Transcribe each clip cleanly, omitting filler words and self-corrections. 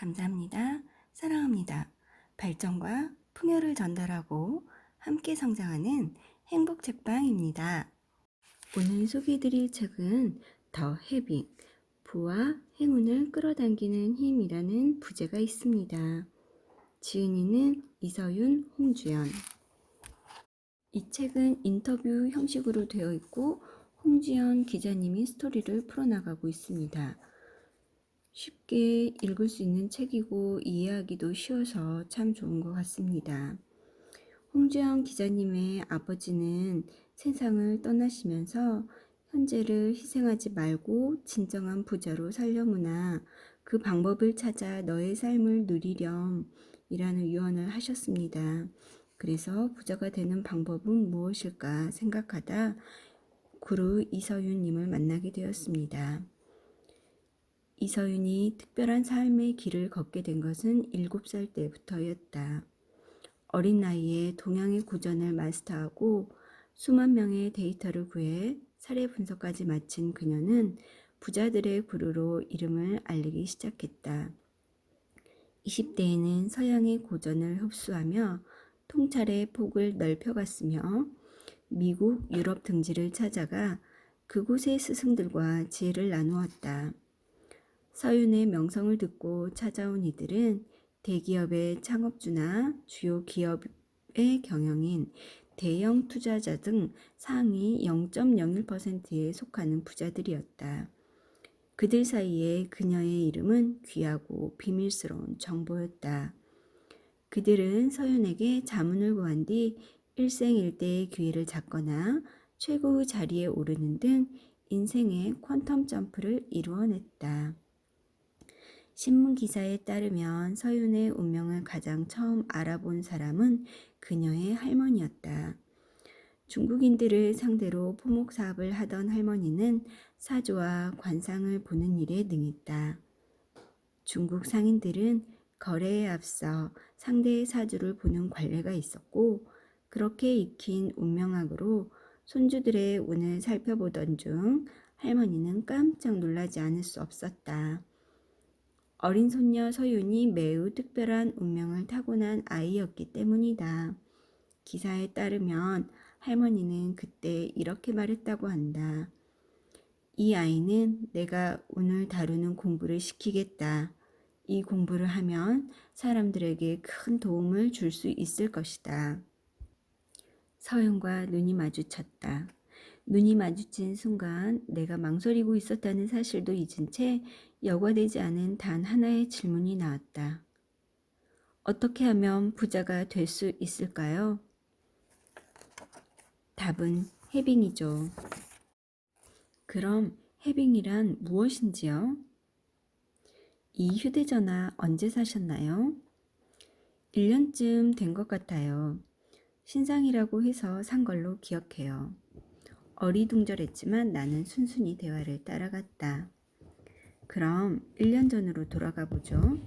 감사합니다. 사랑합니다. 발전과 풍요를 전달하고 함께 성장하는 행복 책방입니다. 오늘 소개해드릴 책은 더 해빙, 부와 행운을 끌어당기는 힘이라는 부제가 있습니다. 지은이는 이서윤, 홍주연. 이 책은 인터뷰 형식으로 되어 있고 홍주연 기자님이 스토리를 풀어나가고 있습니다. 쉽게 읽을 수 있는 책이고 이해하기도 쉬워서 참 좋은 것 같습니다. 홍주연 기자님의 아버지는 세상을 떠나시면서 현재를 희생하지 말고 진정한 부자로 살려무나 그 방법을 찾아 너의 삶을 누리렴 이라는 유언을 하셨습니다. 그래서 부자가 되는 방법은 무엇일까 생각하다 구루 이서윤님을 만나게 되었습니다. 이서윤이 특별한 삶의 길을 걷게 된 것은 7살 때부터였다. 어린 나이에 동양의 고전을 마스터하고 수만 명의 데이터를 구해 사례 분석까지 마친 그녀는 부자들의 구루로 이름을 알리기 시작했다. 20대에는 서양의 고전을 흡수하며 통찰의 폭을 넓혀갔으며 미국, 유럽 등지를 찾아가 그곳의 스승들과 지혜를 나누었다. 서윤의 명성을 듣고 찾아온 이들은 대기업의 창업주나 주요 기업의 경영인, 대형 투자자 등 상위 0.01%에 속하는 부자들이었다. 그들 사이에 그녀의 이름은 귀하고 비밀스러운 정보였다. 그들은 서윤에게 자문을 구한 뒤 일생일대의 기회를 잡거나 최고의 자리에 오르는 등 인생의 퀀텀 점프를 이루어냈다. 신문 기사에 따르면 서윤의 운명을 가장 처음 알아본 사람은 그녀의 할머니였다. 중국인들을 상대로 포목 사업을 하던 할머니는 사주와 관상을 보는 일에 능했다. 중국 상인들은 거래에 앞서 상대의 사주를 보는 관례가 있었고 그렇게 익힌 운명학으로 손주들의 운을 살펴보던 중 할머니는 깜짝 놀라지 않을 수 없었다. 어린 손녀 서윤이 매우 특별한 운명을 타고난 아이였기 때문이다. 기사에 따르면 할머니는 그때 이렇게 말했다고 한다. 이 아이는 내가 운을 다루는 공부를 시키겠다. 이 공부를 하면 사람들에게 큰 도움을 줄 수 있을 것이다. 서윤과 눈이 마주쳤다. 눈이 마주친 순간 내가 망설이고 있었다는 사실도 잊은 채 여과되지 않은 단 하나의 질문이 나왔다. 어떻게 하면 부자가 될 수 있을까요? 답은 해빙이죠. 그럼 해빙이란 무엇인지요? 이 휴대전화 언제 사셨나요? 1년쯤 된 것 같아요. 신상이라고 해서 산 걸로 기억해요. 어리둥절했지만 나는 순순히 대화를 따라갔다. 그럼 1년 전으로 돌아가 보죠.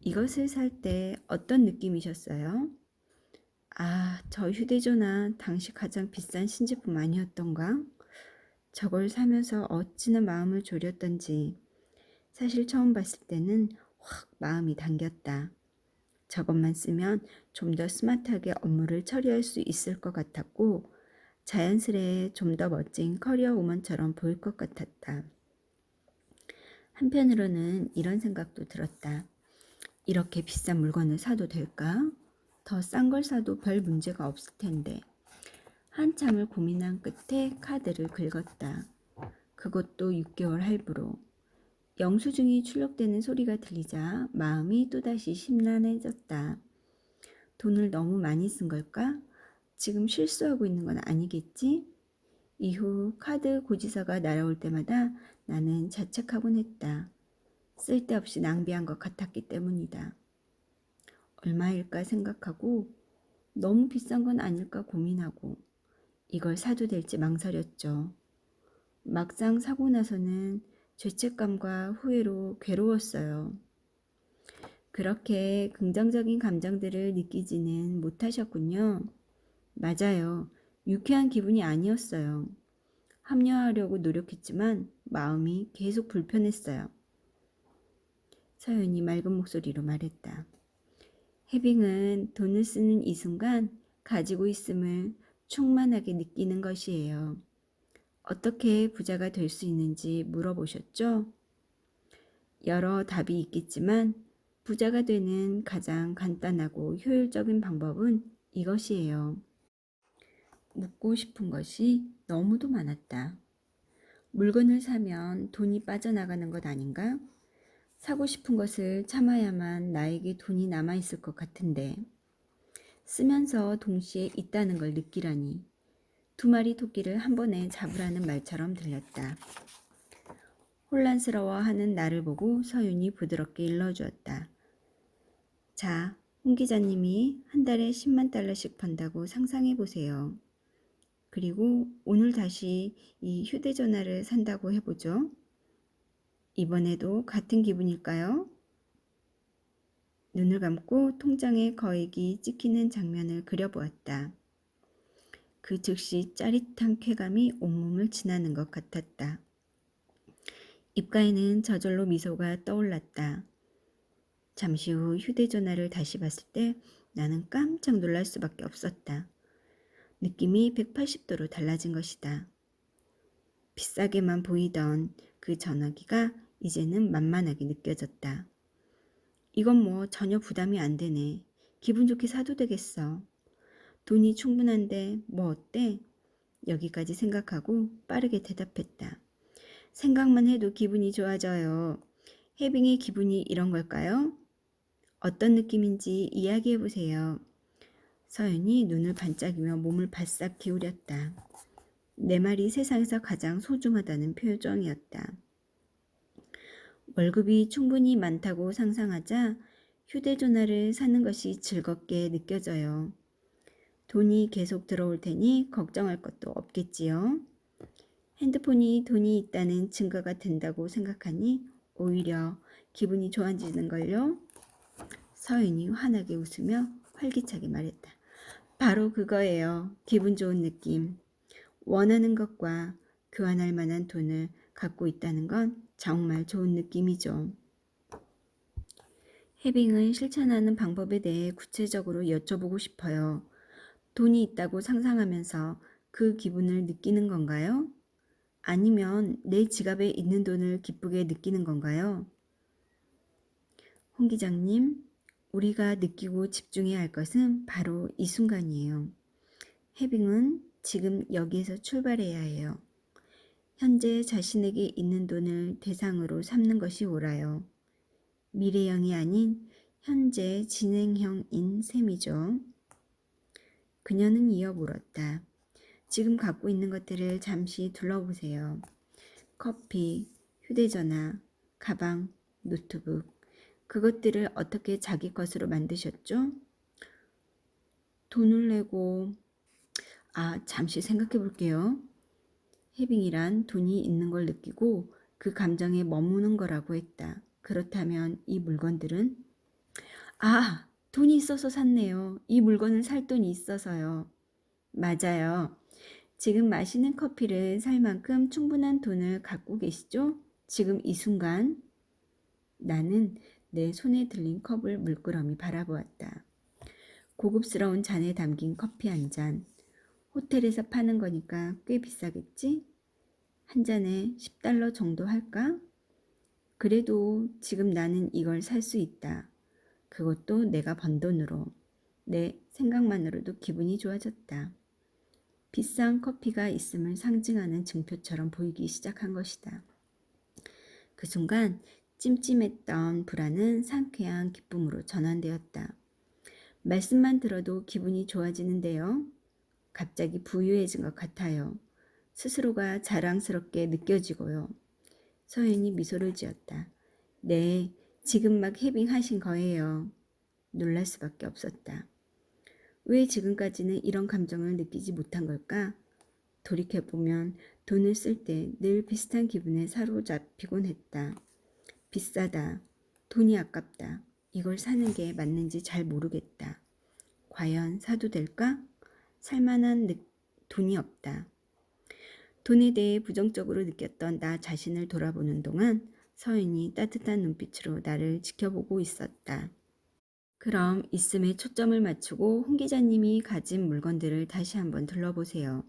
이것을 살 때 어떤 느낌이셨어요? 아, 저 휴대전화 당시 가장 비싼 신제품 아니었던가? 저걸 사면서 어찌나 마음을 졸였던지. 사실 처음 봤을 때는 확 마음이 당겼다. 저것만 쓰면 좀 더 스마트하게 업무를 처리할 수 있을 것 같았고 자연스레 좀 더 멋진 커리어 우먼처럼 보일 것 같았다. 한편으로는 이런 생각도 들었다. 이렇게 비싼 물건을 사도 될까? 더 싼 걸 사도 별 문제가 없을 텐데. 한참을 고민한 끝에 카드를 긁었다. 그것도 6개월 할부로. 영수증이 출력되는 소리가 들리자 마음이 또다시 심란해졌다. 돈을 너무 많이 쓴 걸까? 지금 실수하고 있는 건 아니겠지? 이후 카드 고지서가 날아올 때마다 나는 자책하곤 했다. 쓸데없이 낭비한 것 같았기 때문이다. 얼마일까 생각하고 너무 비싼 건 아닐까 고민하고 이걸 사도 될지 망설였죠. 막상 사고 나서는 죄책감과 후회로 괴로웠어요. 그렇게 긍정적인 감정들을 느끼지는 못하셨군요. 맞아요. 유쾌한 기분이 아니었어요. 합류하려고 노력했지만 마음이 계속 불편했어요. 서연이 맑은 목소리로 말했다. 해빙은 돈을 쓰는 이 순간 가지고 있음을 충만하게 느끼는 것이에요. 어떻게 부자가 될 수 있는지 물어보셨죠? 여러 답이 있겠지만 부자가 되는 가장 간단하고 효율적인 방법은 이것이에요. 묻고 싶은 것이 너무도 많았다. 물건을 사면 돈이 빠져나가는 것 아닌가? 사고 싶은 것을 참아야만 나에게 돈이 남아있을 것 같은데 쓰면서 동시에 있다는 걸 느끼라니 두 마리 토끼를 한 번에 잡으라는 말처럼 들렸다. 혼란스러워하는 나를 보고 서윤이 부드럽게 일러주었다. 자, 홍 기자님이 한 달에 10만 달러씩 번다고 상상해 보세요. 그리고 오늘 다시 이 휴대전화를 산다고 해보죠. 이번에도 같은 기분일까요? 눈을 감고 통장의 거액이 찍히는 장면을 그려보았다. 그 즉시 짜릿한 쾌감이 온몸을 지나는 것 같았다. 입가에는 저절로 미소가 떠올랐다. 잠시 후 휴대전화를 다시 봤을 때 나는 깜짝 놀랄 수밖에 없었다. 느낌이 180도로 달라진 것이다. 비싸게만 보이던 그 전화기가 이제는 만만하게 느껴졌다. 이건 뭐 전혀 부담이 안 되네. 기분 좋게 사도 되겠어. 돈이 충분한데 뭐 어때? 여기까지 생각하고 빠르게 대답했다. 생각만 해도 기분이 좋아져요. 해빙의 기분이 이런 걸까요? 어떤 느낌인지 이야기해 보세요. 서연이 눈을 반짝이며 몸을 바싹 기울였다. 내 말이 세상에서 가장 소중하다는 표정이었다. 월급이 충분히 많다고 상상하자 휴대전화를 사는 것이 즐겁게 느껴져요. 돈이 계속 들어올 테니 걱정할 것도 없겠지요. 핸드폰이 돈이 있다는 증거가 된다고 생각하니 오히려 기분이 좋아지는걸요. 서윤이 환하게 웃으며 활기차게 말했다. 바로 그거예요. 기분 좋은 느낌. 원하는 것과 교환할 만한 돈을 갖고 있다는 건 정말 좋은 느낌이죠. 해빙은 실천하는 방법에 대해 구체적으로 여쭤보고 싶어요. 돈이 있다고 상상하면서 그 기분을 느끼는 건가요? 아니면 내 지갑에 있는 돈을 기쁘게 느끼는 건가요? 홍 기장님, 우리가 느끼고 집중해야 할 것은 바로 이 순간이에요. 해빙은 지금 여기에서 출발해야 해요. 현재 자신에게 있는 돈을 대상으로 삼는 것이 옳아요. 미래형이 아닌 현재 진행형인 셈이죠. 그녀는 이어 물었다. 지금 갖고 있는 것들을 잠시 둘러보세요. 커피, 휴대전화, 가방, 노트북. 그것들을 어떻게 자기 것으로 만드셨죠? 돈을 내고 잠시 생각해 볼게요. 해빙이란 돈이 있는 걸 느끼고 그 감정에 머무는 거라고 했다. 그렇다면 이 물건들은 돈이 있어서 샀네요. 이 물건을 살 돈이 있어서요. 맞아요. 지금 마시는 커피를 살 만큼 충분한 돈을 갖고 계시죠? 지금 이 순간 나는 내 손에 들린 컵을 물끄러미 바라보았다. 고급스러운 잔에 담긴 커피 한 잔. 호텔에서 파는 거니까 꽤 비싸겠지? 한 잔에 10달러 정도 할까? 그래도 지금 나는 이걸 살 수 있다. 그것도 내가 번 돈으로. 내 생각만으로도 기분이 좋아졌다. 비싼 커피가 있음을 상징하는 증표처럼 보이기 시작한 것이다. 그 순간 찜찜했던 불안은 상쾌한 기쁨으로 전환되었다. 말씀만 들어도 기분이 좋아지는데요. 갑자기 부유해진 것 같아요. 스스로가 자랑스럽게 느껴지고요. 서연이 미소를 지었다. 네, 지금 막 해빙하신 거예요. 놀랄 수밖에 없었다. 왜 지금까지는 이런 감정을 느끼지 못한 걸까? 돌이켜보면 돈을 쓸 때 늘 비슷한 기분에 사로잡히곤 했다. 비싸다. 돈이 아깝다. 이걸 사는 게 맞는지 잘 모르겠다. 과연 사도 될까? 살만한 돈이 없다. 돈에 대해 부정적으로 느꼈던 나 자신을 돌아보는 동안 서윤이 따뜻한 눈빛으로 나를 지켜보고 있었다. 그럼 있음에 초점을 맞추고 홍 기자님이 가진 물건들을 다시 한번 둘러보세요.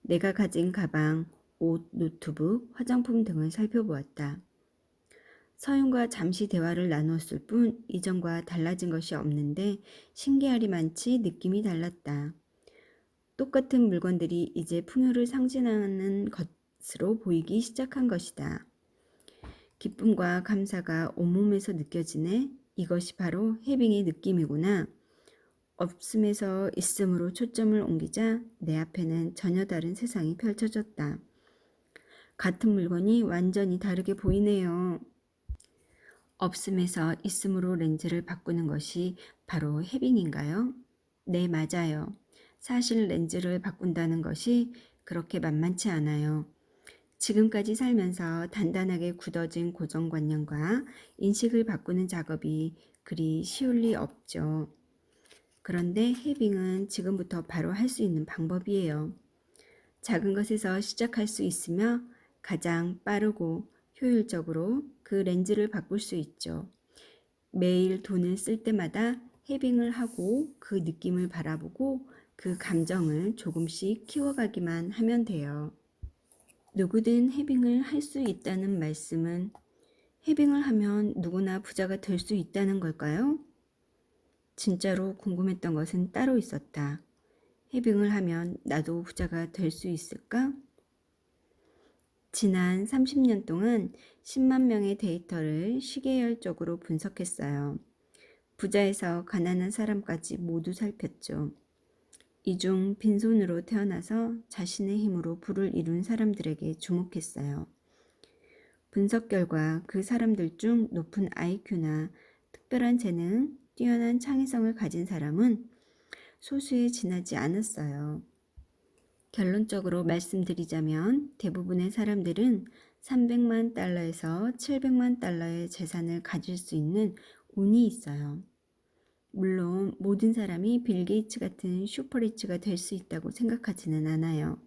내가 가진 가방, 옷, 노트북, 화장품 등을 살펴보았다. 서윤과 잠시 대화를 나누었을 뿐 이전과 달라진 것이 없는데 신기하리만치 느낌이 달랐다. 똑같은 물건들이 이제 풍요를 상징하는 것으로 보이기 시작한 것이다. 기쁨과 감사가 온몸에서 느껴지네. 이것이 바로 해빙의 느낌이구나. 없음에서 있음으로 초점을 옮기자 내 앞에는 전혀 다른 세상이 펼쳐졌다. 같은 물건이 완전히 다르게 보이네요. 없음에서 있음으로 렌즈를 바꾸는 것이 바로 해빙인가요? 네, 맞아요. 사실 렌즈를 바꾼다는 것이 그렇게 만만치 않아요. 지금까지 살면서 단단하게 굳어진 고정관념과 인식을 바꾸는 작업이 그리 쉬울 리 없죠. 그런데 해빙은 지금부터 바로 할 수 있는 방법이에요. 작은 것에서 시작할 수 있으며 가장 빠르고 효율적으로 그 렌즈를 바꿀 수 있죠. 매일 돈을 쓸 때마다 해빙을 하고 그 느낌을 바라보고 그 감정을 조금씩 키워가기만 하면 돼요. 누구든 해빙을 할 수 있다는 말씀은 해빙을 하면 누구나 부자가 될 수 있다는 걸까요? 진짜로 궁금했던 것은 따로 있었다. 해빙을 하면 나도 부자가 될 수 있을까? 지난 30년 동안 10만 명의 데이터를 시계열적으로 분석했어요. 부자에서 가난한 사람까지 모두 살폈죠. 이 중 빈손으로 태어나서 자신의 힘으로 부를 이룬 사람들에게 주목했어요. 분석 결과 그 사람들 중 높은 IQ나 특별한 재능, 뛰어난 창의성을 가진 사람은 소수에 지나지 않았어요. 결론적으로 말씀드리자면 대부분의 사람들은 300만 달러에서 700만 달러의 재산을 가질 수 있는 운이 있어요. 물론 모든 사람이 빌 게이츠 같은 슈퍼리치가 될 수 있다고 생각하지는 않아요.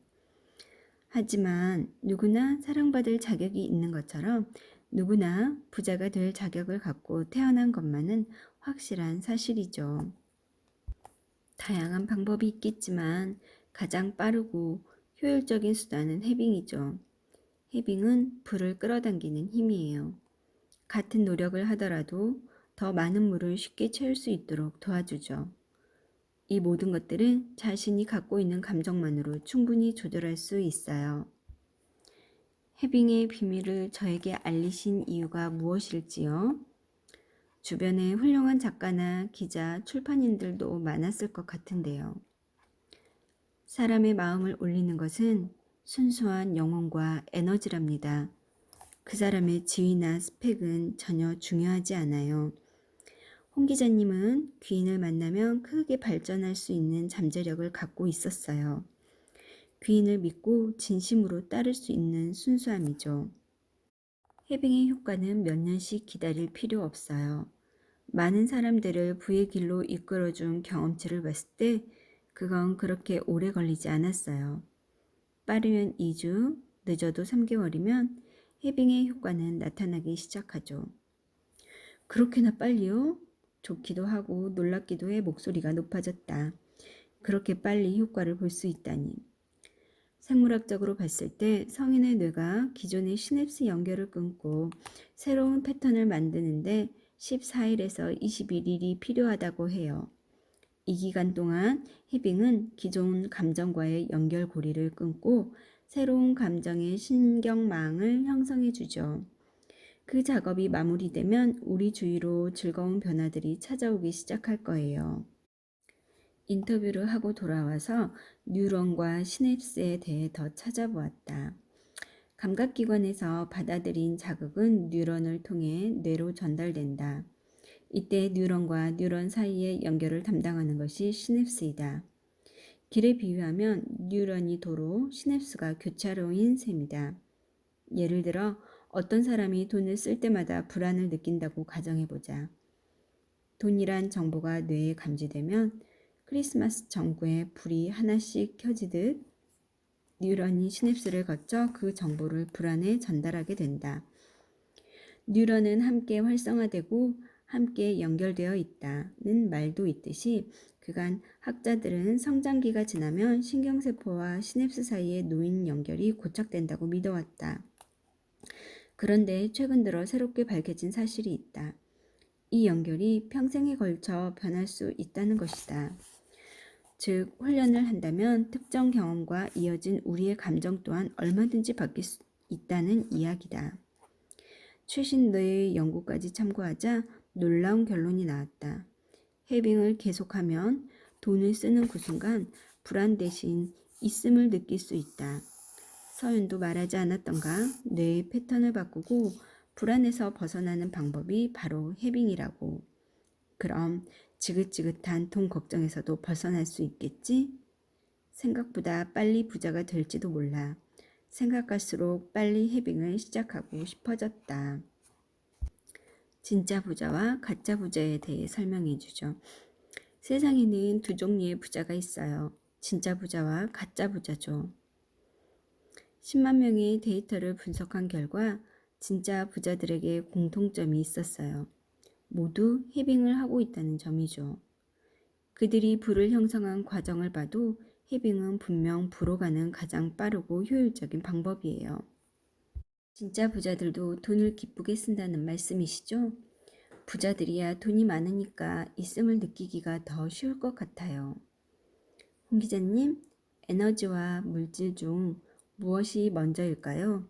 하지만 누구나 사랑받을 자격이 있는 것처럼 누구나 부자가 될 자격을 갖고 태어난 것만은 확실한 사실이죠. 다양한 방법이 있겠지만 가장 빠르고 효율적인 수단은 해빙이죠. 해빙은 불을 끌어당기는 힘이에요. 같은 노력을 하더라도 더 많은 물을 쉽게 채울 수 있도록 도와주죠. 이 모든 것들은 자신이 갖고 있는 감정만으로 충분히 조절할 수 있어요. 해빙의 비밀을 저에게 알리신 이유가 무엇일지요? 주변에 훌륭한 작가나 기자, 출판인들도 많았을 것 같은데요. 사람의 마음을 올리는 것은 순수한 영혼과 에너지랍니다. 그 사람의 지위나 스펙은 전혀 중요하지 않아요. 홍 기자님은 귀인을 만나면 크게 발전할 수 있는 잠재력을 갖고 있었어요. 귀인을 믿고 진심으로 따를 수 있는 순수함이죠. 해빙의 효과는 몇 년씩 기다릴 필요 없어요. 많은 사람들을 부의 길로 이끌어준 경험치를 봤을 때 그건 그렇게 오래 걸리지 않았어요. 빠르면 2주, 늦어도 3개월이면 해빙의 효과는 나타나기 시작하죠. 그렇게나 빨리요? 좋기도 하고 놀랍기도 해 목소리가 높아졌다. 그렇게 빨리 효과를 볼 수 있다니. 생물학적으로 봤을 때 성인의 뇌가 기존의 시냅스 연결을 끊고 새로운 패턴을 만드는데 14일에서 21일이 필요하다고 해요. 이 기간 동안 해빙은 기존 감정과의 연결고리를 끊고 새로운 감정의 신경망을 형성해 주죠. 그 작업이 마무리되면 우리 주위로 즐거운 변화들이 찾아오기 시작할 거예요. 인터뷰를 하고 돌아와서 뉴런과 시냅스에 대해 더 찾아보았다. 감각기관에서 받아들인 자극은 뉴런을 통해 뇌로 전달된다. 이때 뉴런과 뉴런 사이의 연결을 담당하는 것이 시냅스이다. 길에 비유하면 뉴런이 도로, 시냅스가 교차로인 셈이다. 예를 들어 어떤 사람이 돈을 쓸 때마다 불안을 느낀다고 가정해보자. 돈이란 정보가 뇌에 감지되면 크리스마스 전구에 불이 하나씩 켜지듯 뉴런이 시냅스를 거쳐 그 정보를 불안에 전달하게 된다. 뉴런은 함께 활성화되고 함께 연결되어 있다는 말도 있듯이 그간 학자들은 성장기가 지나면 신경세포와 시냅스 사이의 노인 연결이 고착된다고 믿어왔다. 그런데 최근 들어 새롭게 밝혀진 사실이 있다. 이 연결이 평생에 걸쳐 변할 수 있다는 것이다. 즉, 훈련을 한다면 특정 경험과 이어진 우리의 감정 또한 얼마든지 바뀔 수 있다는 이야기다. 최신 뇌의 연구까지 참고하자 놀라운 결론이 나왔다. 해빙을 계속하면 돈을 쓰는 그 순간 불안 대신 있음을 느낄 수 있다. 서윤도 말하지 않았던가? 뇌의 패턴을 바꾸고 불안에서 벗어나는 방법이 바로 해빙이라고. 그럼 지긋지긋한 돈 걱정에서도 벗어날 수 있겠지? 생각보다 빨리 부자가 될지도 몰라. 생각할수록 빨리 해빙을 시작하고 싶어졌다. 진짜 부자와 가짜 부자에 대해 설명해 주죠. 세상에는 두 종류의 부자가 있어요. 진짜 부자와 가짜 부자죠. 10만 명의 데이터를 분석한 결과 진짜 부자들에게 공통점이 있었어요. 모두 해빙을 하고 있다는 점이죠. 그들이 부를 형성한 과정을 봐도 해빙은 분명 부로 가는 가장 빠르고 효율적인 방법이에요. 진짜 부자들도 돈을 기쁘게 쓴다는 말씀이시죠? 부자들이야 돈이 많으니까 있음을 느끼기가 더 쉬울 것 같아요. 홍 기자님, 에너지와 물질 중 무엇이 먼저일까요?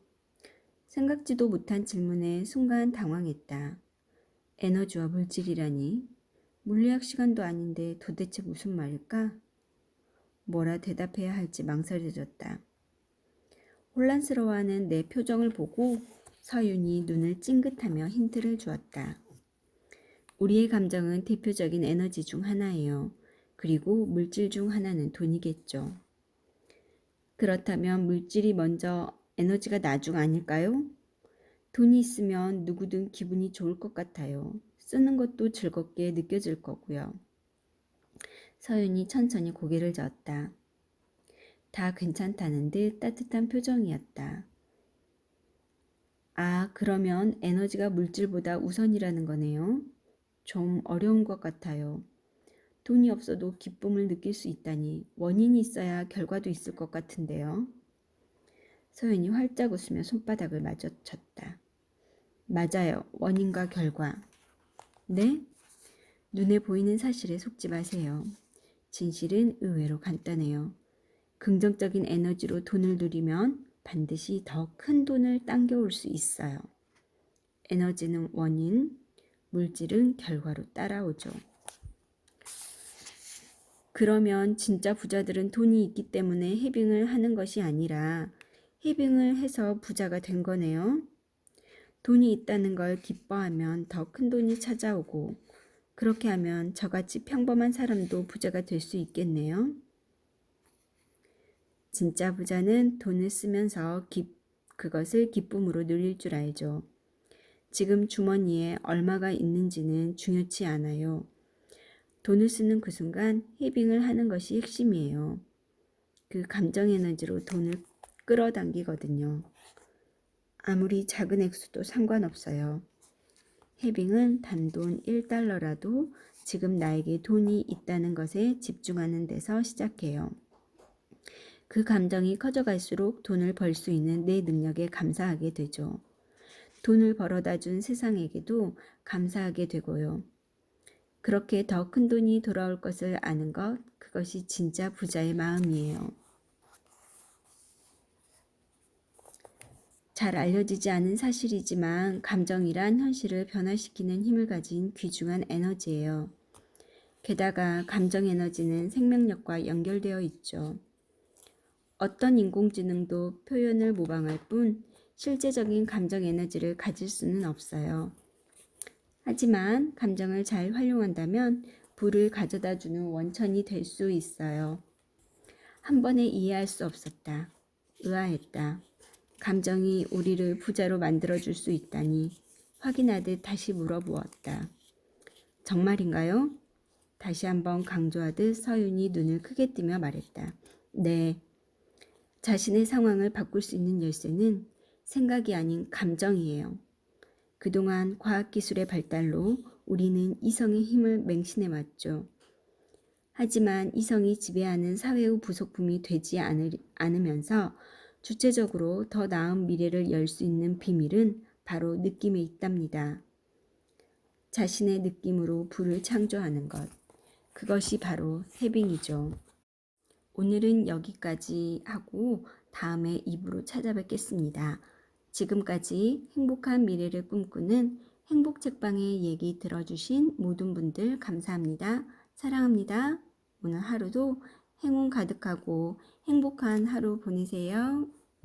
생각지도 못한 질문에 순간 당황했다. 에너지와 물질이라니? 물리학 시간도 아닌데 도대체 무슨 말일까? 뭐라 대답해야 할지 망설여졌다. 혼란스러워하는 내 표정을 보고 서윤이 눈을 찡긋하며 힌트를 주었다. 우리의 감정은 대표적인 에너지 중 하나예요. 그리고 물질 중 하나는 돈이겠죠. 그렇다면 물질이 먼저 에너지가 나중 아닐까요? 돈이 있으면 누구든 기분이 좋을 것 같아요. 쓰는 것도 즐겁게 느껴질 거고요. 서윤이 천천히 고개를 저었다. 다 괜찮다는 듯 따뜻한 표정이었다. 아, 그러면 에너지가 물질보다 우선이라는 거네요. 좀 어려운 것 같아요. 돈이 없어도 기쁨을 느낄 수 있다니 원인이 있어야 결과도 있을 것 같은데요. 서윤이 활짝 웃으며 손바닥을 마주쳤다. 맞아요. 원인과 결과. 네? 눈에 보이는 사실에 속지 마세요. 진실은 의외로 간단해요. 긍정적인 에너지로 돈을 누리면 반드시 더 큰 돈을 당겨올 수 있어요. 에너지는 원인, 물질은 결과로 따라오죠. 그러면 진짜 부자들은 돈이 있기 때문에 해빙을 하는 것이 아니라 해빙을 해서 부자가 된 거네요. 돈이 있다는 걸 기뻐하면 더 큰 돈이 찾아오고 그렇게 하면 저같이 평범한 사람도 부자가 될 수 있겠네요. 진짜 부자는 돈을 쓰면서 그것을 기쁨으로 누릴 줄 알죠. 지금 주머니에 얼마가 있는지는 중요치 않아요. 돈을 쓰는 그 순간 해빙을 하는 것이 핵심이에요. 그 감정 에너지로 돈을 끌어당기거든요. 아무리 작은 액수도 상관없어요. 해빙은 단돈 1달러라도 지금 나에게 돈이 있다는 것에 집중하는 데서 시작해요. 그 감정이 커져갈수록 돈을 벌 수 있는 내 능력에 감사하게 되죠. 돈을 벌어다 준 세상에게도 감사하게 되고요. 그렇게 더 큰 돈이 돌아올 것을 아는 것, 그것이 진짜 부자의 마음이에요. 잘 알려지지 않은 사실이지만 감정이란 현실을 변화시키는 힘을 가진 귀중한 에너지예요. 게다가 감정 에너지는 생명력과 연결되어 있죠. 어떤 인공지능도 표현을 모방할 뿐 실제적인 감정 에너지를 가질 수는 없어요. 하지만 감정을 잘 활용한다면 부를 가져다주는 원천이 될 수 있어요. 한 번에 이해할 수 없었다. 의아했다. 감정이 우리를 부자로 만들어줄 수 있다니 확인하듯 다시 물어보았다. 정말인가요? 다시 한번 강조하듯 서윤이 눈을 크게 뜨며 말했다. 네. 자신의 상황을 바꿀 수 있는 열쇠는 생각이 아닌 감정이에요. 그동안 과학기술의 발달로 우리는 이성의 힘을 맹신해 왔죠. 하지만 이성이 지배하는 사회의 부속품이 되지 않으면서 주체적으로 더 나은 미래를 열 수 있는 비밀은 바로 느낌에 있답니다. 자신의 느낌으로 불을 창조하는 것. 그것이 바로 해빙이죠. 오늘은 여기까지 하고 다음에 입으로 찾아뵙겠습니다. 지금까지 행복한 미래를 꿈꾸는 행복책방의 얘기 들어주신 모든 분들 감사합니다. 사랑합니다. 오늘 하루도 행운 가득하고 행복한 하루 보내세요.